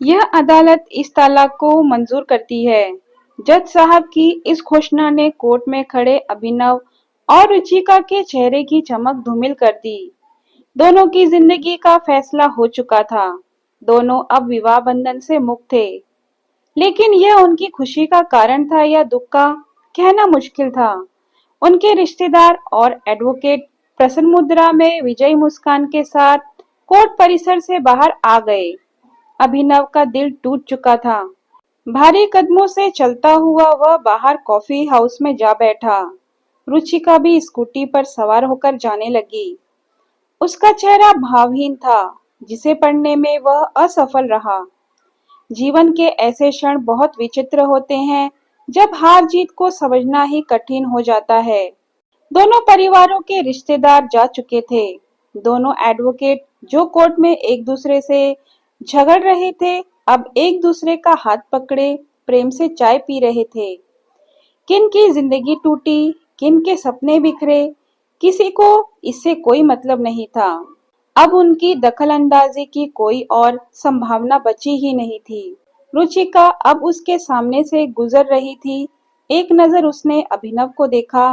यह अदालत इस तलाक को मंजूर करती है। जज साहब की इस घोषणा ने कोर्ट में खड़े अभिनव और रुचिका के चेहरे की चमक धूमिल कर दी। दोनों की जिंदगी का फैसला हो चुका था। दोनों अब विवाह बंधन से मुक्त थे। लेकिन यह उनकी खुशी का कारण था या दुख का, कहना मुश्किल था। उनके रिश्तेदार और एडवोकेट प्रसन्न मुद्रा में विजयी मुस्कान के साथ कोर्ट परिसर से बाहर आ गए। अभिनव का दिल टूट चुका था। भारी कदमों से चलता हुआ वह बाहर कॉफी हाउस में जा बैठा। रुचिका भी स्कूटी पर सवार होकर जाने लगी। उसका चेहरा भावहीन था, जिसे पढ़ने में वह असफल रहा। जीवन के ऐसे क्षण बहुत विचित्र होते हैं जब हार जीत को समझना ही कठिन हो जाता है। दोनों परिवारों के रिश्तेदार जा चुके थे। दोनों एडवोकेट जो कोर्ट में एक दूसरे से झगड़ रहे थे, अब एक दूसरे का हाथ पकड़े प्रेम से चाय पी रहे थे। किन की जिंदगी टूटी, किन के सपने बिखरे, किसी को इससे कोई मतलब नहीं था। अब उनकी दखलंदाजी की कोई और संभावना बची ही नहीं थी। रुचिका अब उसके सामने से गुजर रही थी। एक नजर उसने अभिनव को देखा।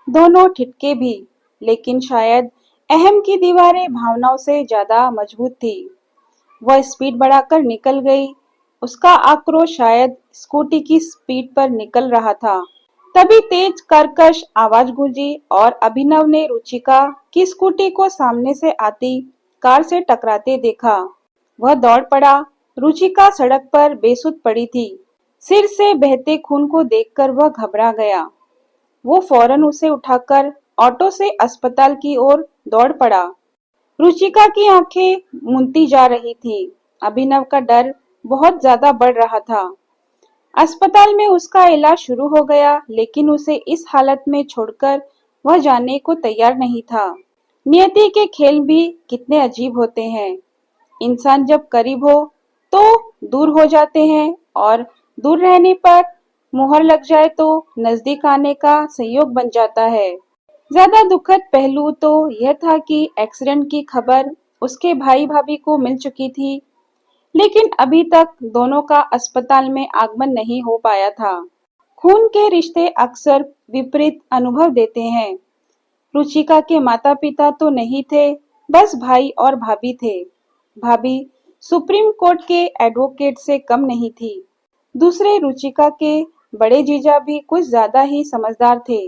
दोनों ठिठके भी, लेकिन शायद अहम की दीवारें भावनाओं से ज्यादा मजबूत थी। वह स्पीड बढ़ाकर निकल गई। उसका आक्रोश शायद स्कूटी की स्पीड पर निकल रहा था। तभी तेज कर्कश आवाज गूंजी और अभिनव ने रुचिका की स्कूटी को सामने से आती कार से टकराते देखा। वह दौड़ पड़ा। रुचिका सड़क पर बेसुध पड़ी थी। सिर से बहते खून को देखकर वह घबरा गया। वो फौरन उसे उठाकर ऑटो से अस्पताल की ओर दौड़ पड़ा। रुचिका की आंखें मूंदती जा रही थी। अभिनव का डर बहुत ज्यादा बढ़ रहा था। अस्पताल में उसका इलाज शुरू हो गया, लेकिन उसे इस हालत में छोड़कर वह जाने को तैयार नहीं था। नियति के खेल भी कितने अजीब होते हैं। इंसान जब करीब हो तो दूर हो जाते हैं, और दूर रहने पर मुहर लग जाए तो नजदीक आने का संयोग बन जाता है। ज्यादा दुखद पहलू तो यह था कि एक्सीडेंट की खबर उसके भाई भाभी को मिल चुकी थी, लेकिन अभी तक दोनों का अस्पताल में आगमन नहीं हो पाया था। खून के रिश्ते अक्सर विपरीत अनुभव देते हैं। रुचिका के माता पिता तो नहीं थे, बस भाई और भाभी थे। भाभी सुप्रीम कोर्ट के एडवोकेट से कम नहीं थी। दूसरे रुचिका के बड़े जीजा भी कुछ ज्यादा ही समझदार थे।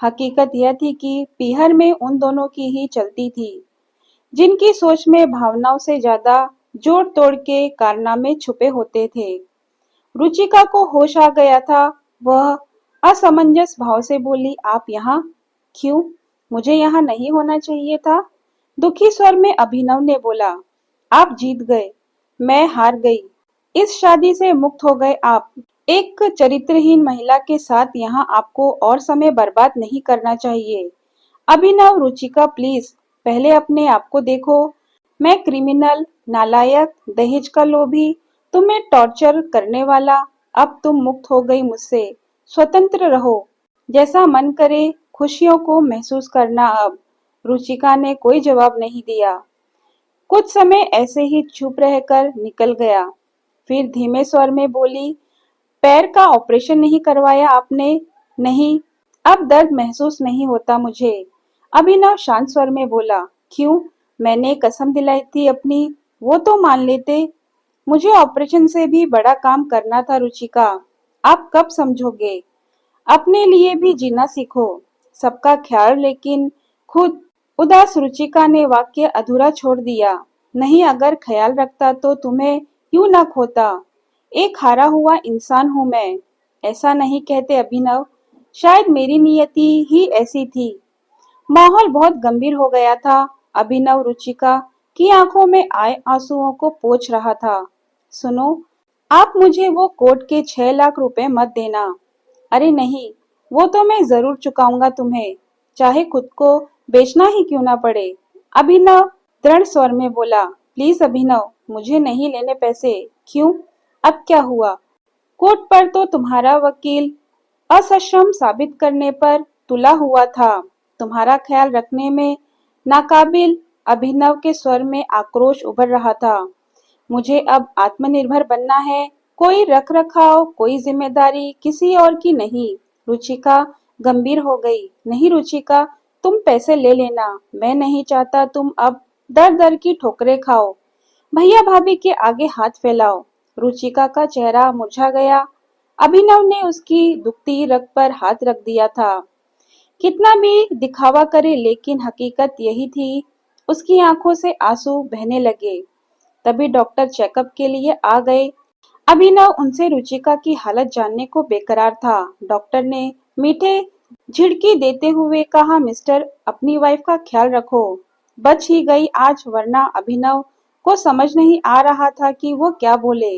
हकीकत यह थी कि पीहर में उन दोनों की ही चलती थी, जिनकी सोच में भावनाओं से ज्यादा जोड़ तोड़ के कारनामे छुपे होते थे। रुचिका को होश आ गया था। वह असमंजस भाव से बोली, आप यहाँ क्यों? मुझे यहाँ नहीं होना चाहिए था। दुखी स्वर में अभिनव ने बोला, आप जीत गए, मैं हार गई। इस शादी से मुक्त हो गए आप। एक चरित्रहीन महिला के साथ यहाँ आपको और समय बर्बाद नहीं करना चाहिए। अभिनव, रुचिका प्लीज, पहले अपने आप को देखो। मैं क्रिमिनल, नालायक, दहेज का लोभी, तुम्हें टॉर्चर करने वाला। अब तुम मुक्त हो गई मुझसे, स्वतंत्र रहो, जैसा मन करे खुशियों को महसूस करना अब। रुचिका ने कोई जवाब नहीं दिया। कुछ समय ऐसे ही चुप रहकर निकल गया। फिर धीमे स्वर में बोली, पैर का ऑपरेशन नहीं करवाया आपने? नहीं, अब दर्द महसूस नहीं होता मुझे। अभिनव शांत स्वर में बोला, क्यों? मैंने कसम दिलाई थी अपनी, वो तो मान लेते। मुझे ऑपरेशन से भी बड़ा काम करना था रुचिका। आप कब समझोगे? अपने लिए भी जीना सीखो, सबका ख्याल, लेकिन खुद। उदास रुचिका ने वाक्य अधूरा छोड़ दिया। नहीं, अगर ख्याल रखता तो तुम्हें क्यों ना खोता। एक हारा हुआ इंसान हूं मैं। ऐसा नहीं कहते अभिनव, शायद मेरी नियति ही ऐसी थी। माहौल बहुत गंभीर हो गया था। अभिनव रुचिका की आंखों में आए आंसुओं को पोंछ रहा था। सुनो, आप मुझे वो कोर्ट के 6 लाख रुपए मत देना। अरे नहीं, वो तो मैं जरूर चुकाऊंगा तुम्हें, चाहे खुद को बेचना ही क्यों ना पड़े। अभिनव दृढ़ स्वर में बोला, प्लीज अभिनव, मुझे नहीं लेने पैसे। क्यों? अब क्या हुआ? कोर्ट पर तो तुम्हारा वकील असक्षम साबित करने पर तुला हुआ था। तुम्हारा ख्याल रखने में नाकाबिल। अभिनव के स्वर में आक्रोश उभर रहा था। मुझे अब आत्मनिर्भर बनना है, कोई रख रखाव, कोई जिम्मेदारी किसी और की नहीं। रुचिका गंभीर हो गई। नहीं रुचिका, तुम पैसे ले लेना, मैं नहीं चाहता तुम अब दर दर की ठोकरें खाओ। भैया भाभी के आगे हाथ फैलाओ। रुचिका का चेहरा मुरझा गया। अभिनव ने उसकी दुखती रग पर हाथ रख दिया था। कितना भी दिखावा करे लेकिन हकीकत यही थी। उसकी आंखों से आंसू बहने लगे। तभी डॉक्टर चेकअप के लिए आ गए। अभिनव उनसे रुचिका की हालत जानने को बेकरार था। डॉक्टर ने मीठे झिड़की देते हुए कहा, मिस्टर, अपनी वाइफ का ख्याल रखो। बच ही गई आज, वरना अभिनव को समझ नहीं आ रहा था कि वो क्या बोले।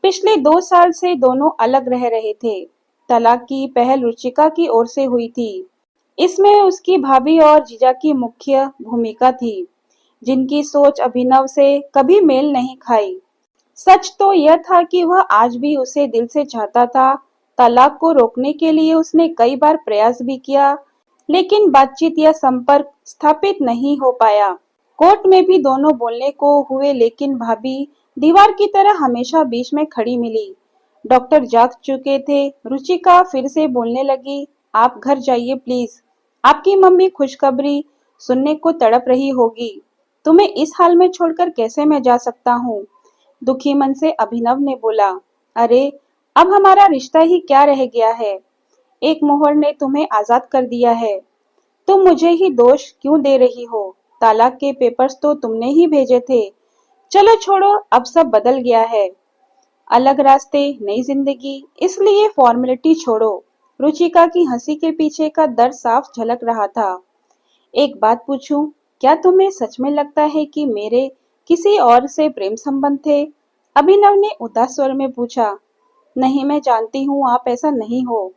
पिछले 2 साल से दोनों अलग रह रहे थे। तलाक की पहल रुचिका की ओर से हुई थी। इसमें उसकी भाभी और जीजा की मुख्य भूमिका थी, जिनकी सोच अभिनव से कभी मेल नहीं खाई। सच तो यह था कि वह आज भी उसे दिल से चाहता था। तलाक को रोकने के लिए उसने कई बार प्रयास भी किया, लेकिन बातचीत या संपर्क स्थापित नहीं हो पाया। कोर्ट में भी दोनों बोलने को हुए, लेकिन भाभी दीवार की तरह हमेशा बीच में खड़ी मिली। डॉक्टर जाग चुके थे। रुचिका फिर से बोलने लगी, आप घर जाइए प्लीज। आपकी मम्मी खुशखबरी सुनने को तड़प रही होगी। तुम्हें इस हाल में छोड़कर कैसे मैं जा सकता हूँ? दुखी मन से अभिनव ने बोला। अरे, अब हमारा रिश्ता ही क्या रह गया है? एक मोहर ने तुम्हें आजाद कर दिया है। तुम मुझे ही दोष क्यों दे रही हो? तालाक के पेपर्स तो तुमने ही भेजे थे। चलो छोड़ो, अब सब बदल गया है। अलग रास्ते, नई जिंदगी, इसलिए फॉर्मेलिटी छोड़ो। रुचिका की हंसी के पीछे का दर्द साफ झलक रहा था। एक बात पूछूं, क्या तुम्हें सच में लगता है कि मेरे किसी और से प्रेम संबंध थे? अभिनव ने उदास स्वर में पूछा। नहीं, मैं जानती हूँ आप ऐसा नहीं हो।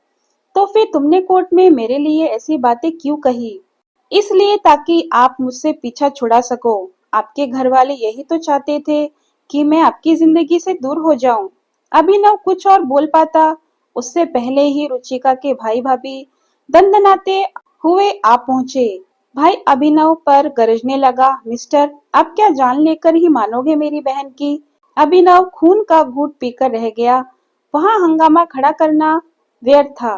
तो फिर तुमने कोर्ट में मेरे लिए ऐसी बातें क्यों कही? इसलिए ताकि आप मुझसे पीछा छुड़ा सको। आपके घर वाले यही तो चाहते थे कि मैं आपकी जिंदगी से दूर हो जाऊं। अभिनव कुछ और बोल पाता, उससे पहले ही रुचिका के भाई भाभी दंदनाते हुए आ पहुंचे। भाई अभिनव पर गरजने लगा, मिस्टर, आप क्या जान लेकर ही मानोगे मेरी बहन की? अभिनव खून का घूंट पीकर रह गया। वहां हंगामा खड़ा करना व्यर्थ था।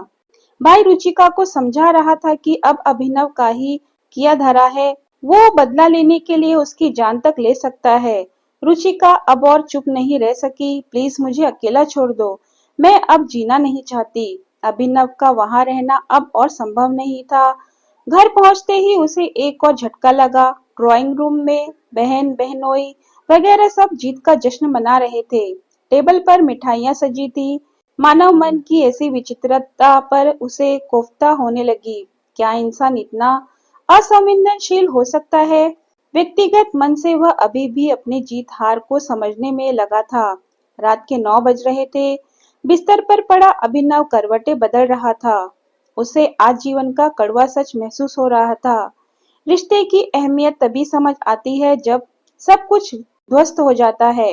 भाई रुचिका को समझा रहा था कि अब अभिनव का ही किया धरा है। वो बदला लेने के लिए उसकी जान तक ले सकता है। रुचिका अब और चुप नहीं रह सकी। प्लीज मुझे अकेला छोड़ दो, मैं अब जीना नहीं चाहती। अभिनव का वहां रहना अब और संभव नहीं था। घर पहुंचते ही उसे एक और झटका लगा। ड्राइंग रूम में बहन बहनोई वगैरह सब जीत का जश्न मना रहे थे। टेबल पर मिठाइयां सजी थी। मानव मन की ऐसी विचित्रता पर उसे कोफ्ता होने लगी। क्या इंसान इतना असंवेदनशील हो सकता है? व्यक्तिगत मन से वह अभी भी अपनी जीत हार को समझने में लगा था। रात के 9 बज रहे थे। बिस्तर पर पड़ा अभिनव करवटें बदल रहा था। उसे आज जीवन का कड़वा सच महसूस हो रहा था। रिश्ते की अहमियत तभी समझ आती है जब सब कुछ ध्वस्त हो जाता है।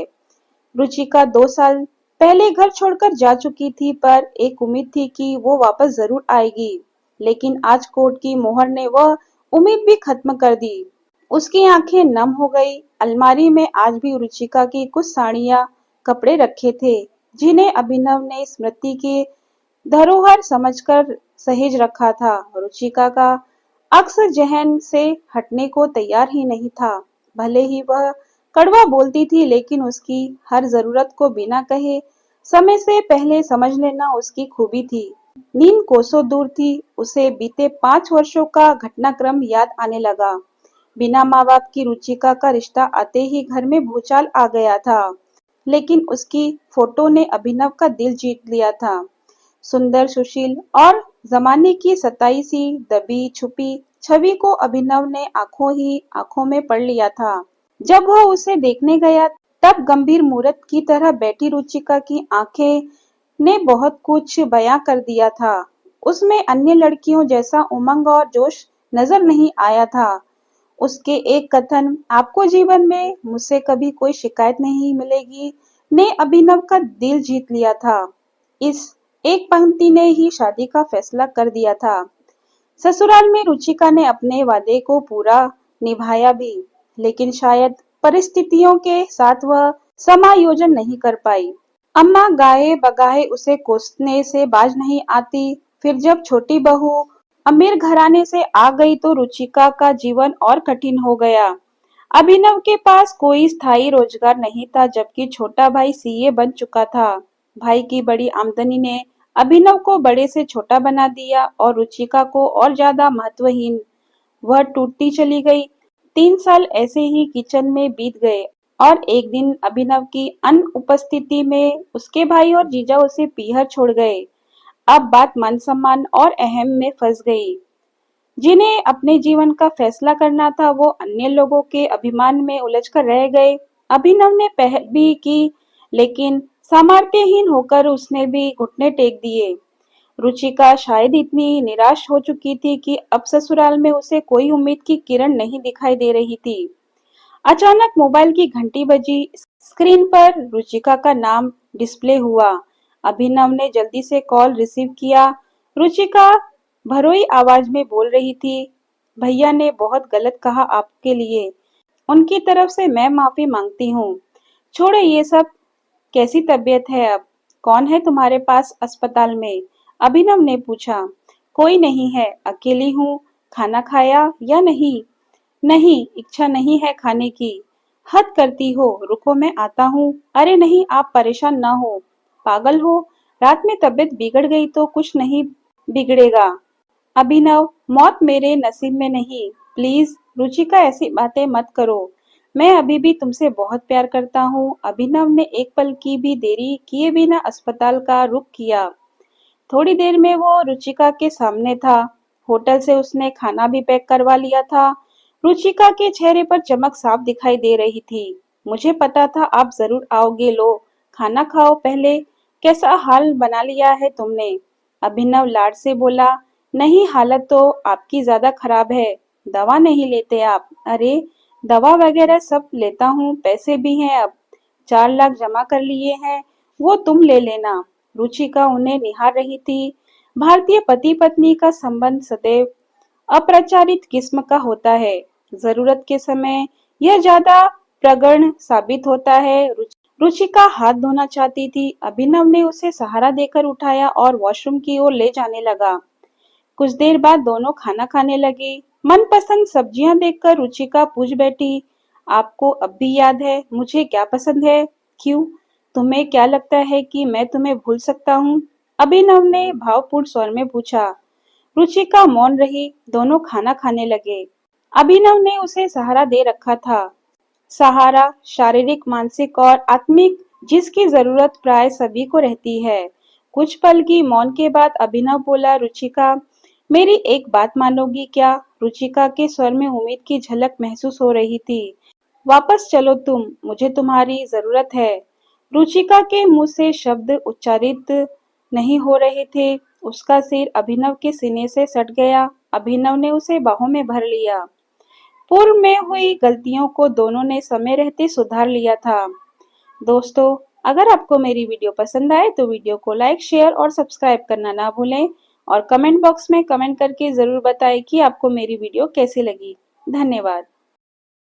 रुचिका 2 साल पहले घर छोड़कर जा चुकी थी, पर एक उम्मीद थी कि वो वापस जरूर आएगी। लेकिन आज कोर्ट की मोहर ने वह उम्मीद भी खत्म कर दी। उसकी आंखें नम हो गई। अलमारी में आज भी रुचिका की कुछ साड़ियां, कपड़े रखे थे, जिन्हें अभिनव ने स्मृति के धरोहर समझकर सहेज रखा था। रुचिका का अक्स जहन से हटने को तैयार ही नहीं था। भले ही वह कड़वा बोलती थी, लेकिन उसकी हर जरूरत को बिना कहे समय से पहले समझ लेना उसकी खूबी थी। नींद कोसों दूर थी। उसे बीते 5 वर्षों का घटनाक्रम याद आने लगा। बिना माँ बाप की रुचिका का रिश्ता आते ही घर में भूचाल आ गया था। लेकिन उसकी फोटो ने अभिनव का दिल जीत लिया था। सुंदर, सुशील और जमाने की सताई सी दबी छुपी छवि को अभिनव ने आंखों ही आंखों में पढ़ लिया था। जब वह उसे देखने गया, तब गंभीर मूर्त की तरह बैठी रुचिका की आंखें ने बहुत कुछ बयां कर दिया था। उसमें अन्य लड़कियों जैसा उमंग और जोश नजर नहीं आया था। उसके एक कथन, आपको जीवन में मुझसे कभी कोई शिकायत नहीं मिलेगी, ने अभिनव का दिल जीत लिया था। इस एक पंक्ति ने ही शादी का फैसला कर दिया था। ससुराल में रुचिका ने अपने वादे को पूरा निभाया भी, लेकिन शायद परिस्थितियों के साथ वह समायोजन नहीं कर पाई। अम्मा गाए बगाए उसे कोसने से बाज नहीं आती। फिर जब छोटी बहू अमीर घराने से आ गई तो रुचिका का जीवन और कठिन हो गया। अभिनव के पास कोई स्थायी रोजगार नहीं था, जबकि छोटा भाई सीए बन चुका था। भाई की बड़ी आमदनी ने अभिनव को बड़े से छोटा बना दिया और रुचिका को और ज्यादा महत्वहीन। वह टूटती चली गई। 3 साल ऐसे ही किचन में बीत गए और एक दिन अभिनव की अनुपस्थिति में उसके भाई और जीजा उसे पीहर छोड़ गए। अब बात मान सम्मान और अहम में फंस गई। जिन्हें अपने जीवन का फैसला करना था वो अन्य लोगों के अभिमान में उलझकर रह गए। अभिनव ने पहल भी की, लेकिन सामर्थ्यहीन होकर उसने भी घुटने टेक दिए। रुचिका शायद इतनी निराश हो चुकी थी कि अब ससुराल में उसे कोई उम्मीद की किरण नहीं दिखाई दे रही थी। अचानक मोबाइल की घंटी बजी। स्क्रीन पर रुचिका का नाम डिस्प्ले हुआ। अभिनव ने जल्दी से कॉल रिसीव किया। रुचिका भरोई आवाज में बोल रही थी, भैया ने बहुत गलत कहा आपके लिए। उनकी तरफ से मैं माफी मांगती हूँ। छोड़ो ये सब। कैसी तबीयत है अब? कौन है तुम्हारे पास अस्पताल में? अभिनव ने पूछा। कोई नहीं है, अकेली हूँ। खाना खाया या नहीं? नहीं, इच्छा नहीं है खाने की। हद करती हो, रुको मैं आता हूँ। अरे नहीं, आप परेशान ना हो। पागल हो? रात में तबीयत बिगड़ गई तो कुछ नहीं बिगड़ेगा। अभिनव, मौत मेरे नसीब में नहीं। प्लीज रुचिका, ऐसी बातें मत करो। मैं अभी भी तुमसे बहुत प्यार करता हूँ। अभिनव ने एक पल की भी देरी किए बिना अस्पताल का रुख किया। थोड़ी देर में वो रुचिका के सामने था। होटल से उसने खाना भी पैक करवा लिया था। रुचिका के चेहरे पर चमक साफ दिखाई दे रही थी। मुझे पता था आप जरूर आओगे, लो खाना खाओ पहले। कैसा हाल बना लिया है तुमने? अभिनव लाड से बोला। नहीं, हालत तो आपकी ज्यादा खराब है। दवा नहीं लेते आप? अरे दवा वगैरह सब लेता हूँ, पैसे भी हैं अब। 4 लाख जमा कर लिए हैं, वो तुम ले लेना। रुचिका उन्हें निहार रही थी। भारतीय पति पत्नी का संबंध सदैव अप्रचारित किस्म का होता है। जरूरत के समय यह ज्यादा प्रगढ़ साबित होता है। रुचिका हाथ धोना चाहती थी। अभिनव ने उसे सहारा देकर उठाया और वॉशरूम की ओर ले जाने लगा। कुछ देर बाद दोनों खाना खाने लगे। मनपसंद सब्जियां देखकर रुचिका पूछ बैठी, आपको अब भी याद है मुझे क्या पसंद है? क्यों, तुम्हें क्या लगता है कि मैं तुम्हें भूल सकता हूँ? अभिनव ने भावपूर्ण स्वर में पूछा। रुचिका मौन रही। दोनों खाना खाने लगे। अभिनव ने उसे सहारा दे रखा था। सहारा शारीरिक, मानसिक और आत्मिक, जिसकी जरूरत प्राय सभी को रहती है। कुछ पल की मौन के बाद अभिनव बोला, रुचिका मेरी एक बात मानोगी क्या? रुचिका के स्वर में उम्मीद की झलक महसूस हो रही थी। वापस चलो तुम, मुझे तुम्हारी जरूरत है। रुचिका के मुंह से शब्द उच्चारित नहीं हो रहे थे। उसका सिर अभिनव के सीने से सट गया। अभिनव ने उसे बाहों में भर लिया। पूर्व में हुई गलतियों को दोनों ने समय रहते सुधार लिया था। दोस्तों, अगर आपको मेरी वीडियो पसंद आए तो वीडियो को लाइक, शेयर और सब्सक्राइब करना ना भूलें और कमेंट बॉक्स में कमेंट करके जरूर बताएं कि आपको मेरी वीडियो कैसी लगी। धन्यवाद।